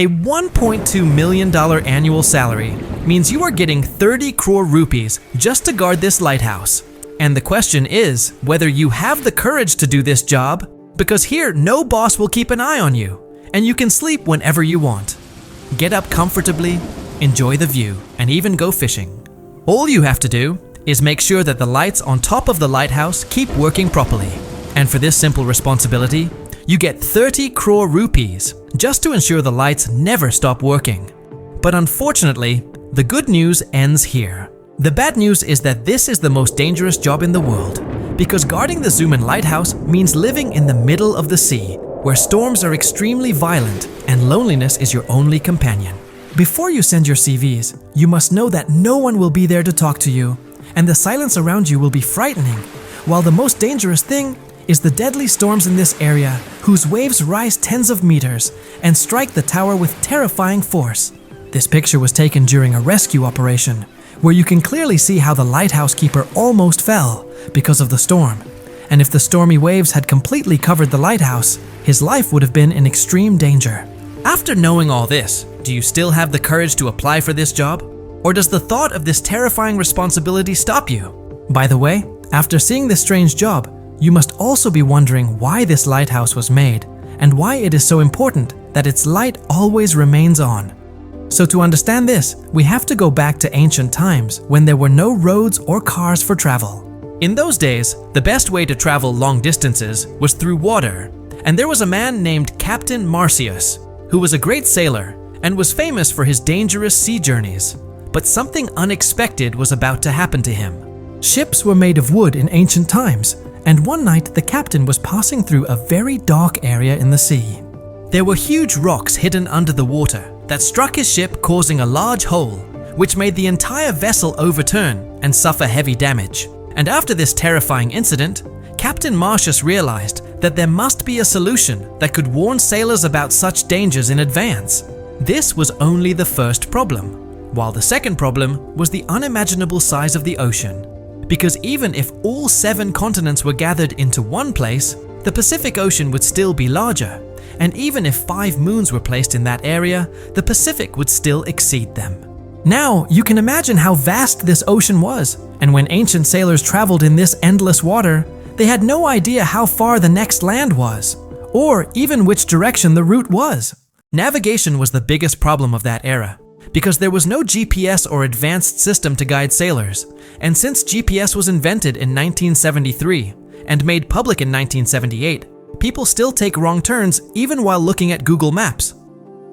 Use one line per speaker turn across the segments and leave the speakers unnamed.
A $1.2 million annual salary means you are getting 30 crore rupees just to guard this lighthouse. And the question is whether you have the courage to do this job, because here no boss will keep an eye on you, and you can sleep whenever you want. Get up comfortably, enjoy the view, and even go fishing. All you have to do is make sure that the lights on top of the lighthouse keep working properly. And for this simple responsibility, you get 30 crore rupees just to ensure the lights never stop working. But unfortunately, the good news ends here. The bad news is that this is the most dangerous job in the world, because guarding the Zumaan lighthouse means living in the middle of the sea, where storms are extremely violent and loneliness is your only companion. Before you send your CVs, you must know that no one will be there to talk to you, and the silence around you will be frightening, while the most dangerous thing is the deadly storms in this area, whose waves rise tens of meters and strike the tower with terrifying force. This picture was taken during a rescue operation, where you can clearly see how the lighthouse keeper almost fell because of the storm. And if the stormy waves had completely covered the lighthouse, his life would have been in extreme danger. After knowing all this, do you still have the courage to apply for this job? Or does the thought of this terrifying responsibility stop you? By the way, after seeing this strange job, you must also be wondering why this lighthouse was made and why it is so important that its light always remains on. So to understand this, we have to go back to ancient times when there were no roads or cars for travel. In those days, the best way to travel long distances was through water, and there was a man named Captain Marsyas, who was a great sailor and was famous for his dangerous sea journeys. But something unexpected was about to happen to him. Ships were made of wood in ancient times, and one night the captain was passing through a very dark area in the sea. There were huge rocks hidden under the water that struck his ship, causing a large hole, which made the entire vessel overturn and suffer heavy damage. And after this terrifying incident, Captain Marsyas realized that there must be a solution that could warn sailors about such dangers in advance. This was only the first problem, while the second problem was the unimaginable size of the ocean. Because even if all 7 continents were gathered into one place, the Pacific Ocean would still be larger. And even if 5 moons were placed in that area, the Pacific would still exceed them. Now, you can imagine how vast this ocean was, and when ancient sailors traveled in this endless water, they had no idea how far the next land was, or even which direction the route was. Navigation was the biggest problem of that era, because there was no GPS or advanced system to guide sailors, and since GPS was invented in 1973 and made public in 1978, people still take wrong turns even while looking at Google Maps.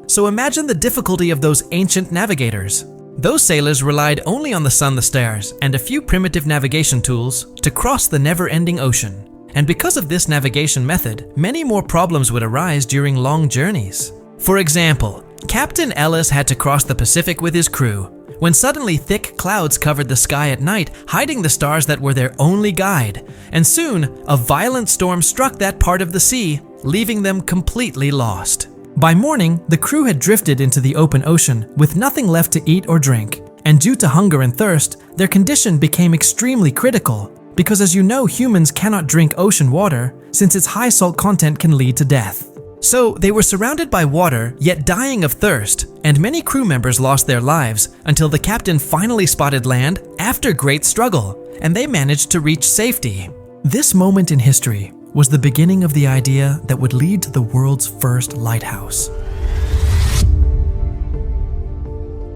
So imagine the difficulty of those ancient navigators. Those sailors relied only on the sun, the stars, and a few primitive navigation tools to cross the never-ending ocean. And because of this navigation method, many more problems would arise during long journeys. For example, Captain Ellis had to cross the Pacific with his crew, when suddenly thick clouds covered the sky at night, hiding the stars that were their only guide. And soon, a violent storm struck that part of the sea, leaving them completely lost. By morning, the crew had drifted into the open ocean with nothing left to eat or drink, and due to hunger and thirst, their condition became extremely critical, because as you know, humans cannot drink ocean water since its high salt content can lead to death. So they were surrounded by water, yet dying of thirst, and many crew members lost their lives until the captain finally spotted land after great struggle, and they managed to reach safety. This moment in history was the beginning of the idea that would lead to the world's first lighthouse.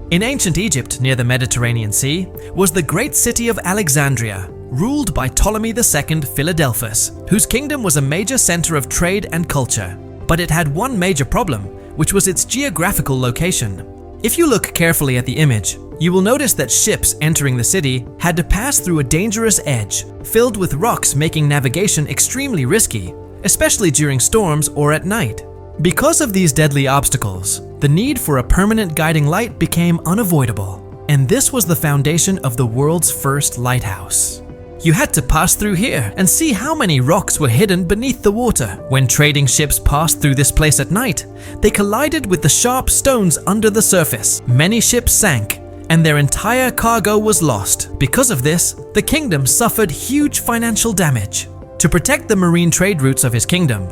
In ancient Egypt, near the Mediterranean Sea, was the great city of Alexandria, ruled by Ptolemy II Philadelphus, whose kingdom was a major center of trade and culture. But it had one major problem, which was its geographical location. If you look carefully at the image, you will notice that ships entering the city had to pass through a dangerous edge, filled with rocks, making navigation extremely risky, especially during storms or at night. Because of these deadly obstacles, the need for a permanent guiding light became unavoidable, and this was the foundation of the world's first lighthouse. You had to pass through here and see how many rocks were hidden beneath the water. When trading ships passed through this place at night, they collided with the sharp stones under the surface. Many ships sank, and their entire cargo was lost. Because of this, the kingdom suffered huge financial damage. To protect the marine trade routes of his kingdom,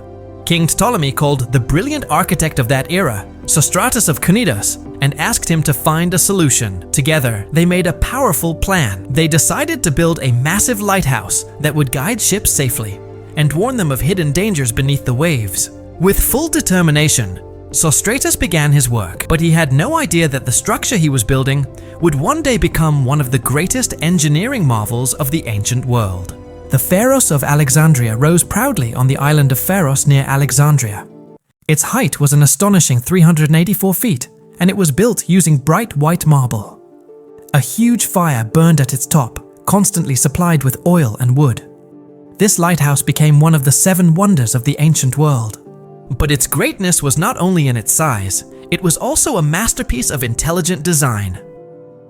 King Ptolemy called the brilliant architect of that era, Sostratus of Cnidus, and asked him to find a solution. Together, they made a powerful plan. They decided to build a massive lighthouse that would guide ships safely and warn them of hidden dangers beneath the waves. With full determination, Sostratus began his work, but he had no idea that the structure he was building would one day become one of the greatest engineering marvels of the ancient world. The Pharos of Alexandria rose proudly on the island of Pharos near Alexandria. Its height was an astonishing 384 feet, and it was built using bright white marble. A huge fire burned at its top, constantly supplied with oil and wood. This lighthouse became one of the 7 wonders of the ancient world. But its greatness was not only in its size, it was also a masterpiece of intelligent design.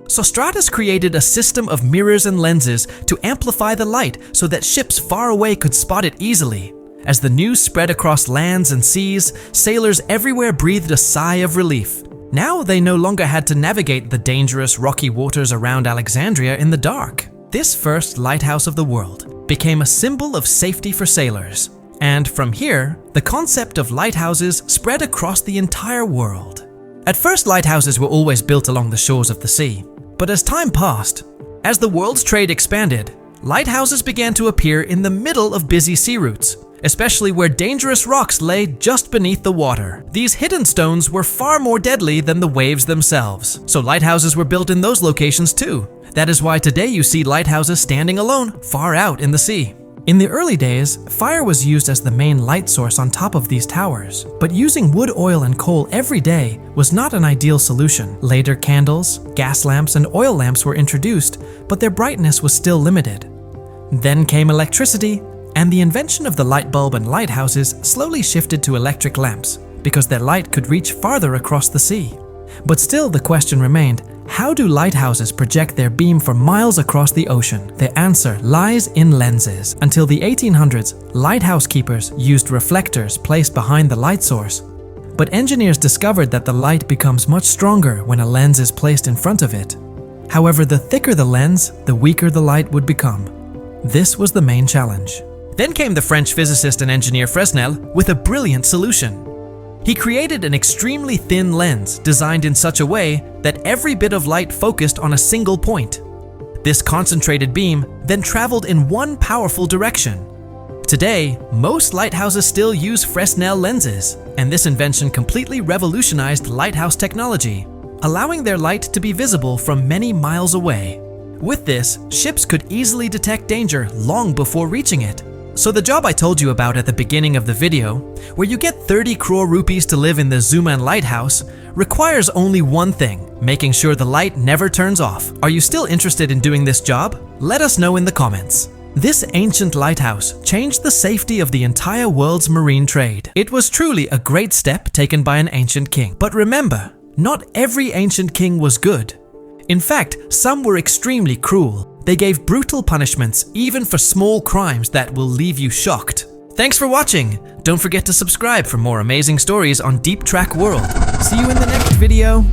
Sostratus created a system of mirrors and lenses to amplify the light so that ships far away could spot it easily. As the news spread across lands and seas, sailors everywhere breathed a sigh of relief. Now they no longer had to navigate the dangerous rocky waters around Alexandria in the dark. This first lighthouse of the world became a symbol of safety for sailors. And from here, the concept of lighthouses spread across the entire world. At first, lighthouses were always built along the shores of the sea. But as time passed, as the world's trade expanded, lighthouses began to appear in the middle of busy sea routes, especially where dangerous rocks lay just beneath the water. These hidden stones were far more deadly than the waves themselves, so lighthouses were built in those locations too. That is why today you see lighthouses standing alone far out in the sea. In the early days, fire was used as the main light source on top of these towers, but using wood, oil, and coal every day was not an ideal solution. Later, candles, gas lamps, and oil lamps were introduced, but their brightness was still limited. Then came electricity, and the invention of the light bulb and lighthouses slowly shifted to electric lamps, because their light could reach farther across the sea. But still the question remained, how do lighthouses project their beam for miles across the ocean? The answer lies in lenses. Until the 1800s, lighthouse keepers used reflectors placed behind the light source. But engineers discovered that the light becomes much stronger when a lens is placed in front of it. However, the thicker the lens, the weaker the light would become. This was the main challenge. Then came the French physicist and engineer Fresnel with a brilliant solution. He created an extremely thin lens designed in such a way that every bit of light focused on a single point. This concentrated beam then traveled in one powerful direction. Today, most lighthouses still use Fresnel lenses, and this invention completely revolutionized lighthouse technology, allowing their light to be visible from many miles away. With this, ships could easily detect danger long before reaching it. So the job I told you about at the beginning of the video, where you get 30 crore rupees to live in the Zumaan lighthouse, requires only one thing: making sure the light never turns off. Are you still interested in doing this job? Let us know in the comments. This ancient lighthouse changed the safety of the entire world's marine trade. It was truly a great step taken by an ancient king. But remember, not every ancient king was good. In fact, some were extremely cruel. They gave brutal punishments even for small crimes that will leave you shocked. Thanks for watching! Don't forget to subscribe for more amazing stories on Deep Track World. See you in the next video!